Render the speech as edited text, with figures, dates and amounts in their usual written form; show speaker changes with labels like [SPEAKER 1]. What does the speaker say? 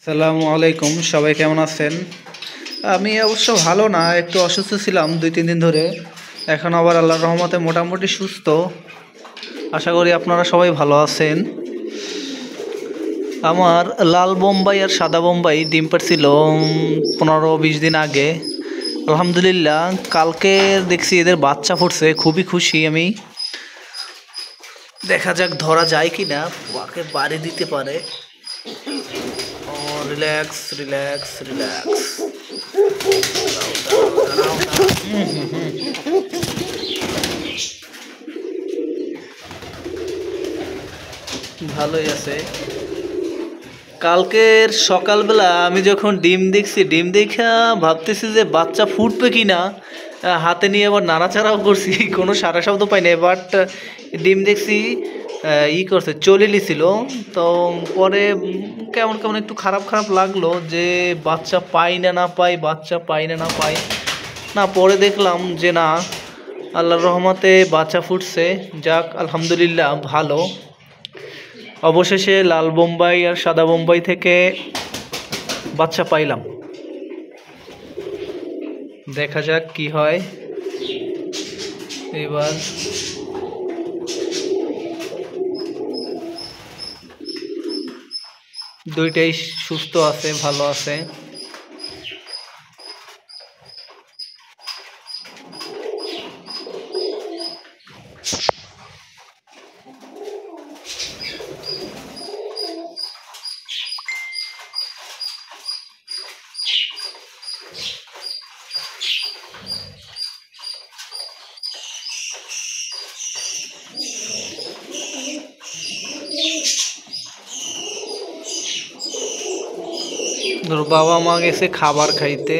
[SPEAKER 1] আসসালামু আলাইকুম, সবাই কেমন আছেন? আমি অবশ্য ভালো না, একটু অসুস্থ ছিলাম 2-3 দিন ধরে। এখন আবার আল্লাহর রহমতে মোটামুটি সুস্থ। আশা করি আপনারা সবাই ভালো আছেন। আমার লাল বোম্বাই আর সাদা বোম্বাই ডিম পাড়ছিল 15-20 দিন আগে। আলহামদুলিল্লাহ, কালকে দেখছি এদের বাচ্চা ফুটছে, খুবই খুশি আমি। দেখা যাক ধরা যায় কি না, ওকে বাড়ি দিতে পারে। ও রিল্যাক্স রিল্যাক্স রিল্যাক্স। ভালোই আছে। কালকের সকালবেলা আমি যখন ডিম দেখছি, ডিম দেখা ভাবতেছি যে বাচ্চা ফুটবে কি না। হাতে নিয়ে আবার নাড়াচাড়াও করছি, কোনো সারা শব্দ পাই না। বাট ডিম দেখছি করছে, চলে নিছিল। তো পরে কেমন কেমন একটু খারাপ খারাপ লাগলো যে বাচ্চা পাই না না পাই, বাচ্চা পাই না না পাই না। পরে দেখলাম যে না, আল্লাহর রহমতে বাচ্চা ফুটছে। যাক আলহামদুলিল্লাহ, ভালো। অবশেষে লাল বোম্বাই আর সাদা বোম্বাই থেকে বাচ্চা পাইলাম। দেখা যাক কি হয় এবার। দুইটাই সুস্থ আছে, ভালো আছে। ওর বাবা মা গেছে খাবার খাইতে।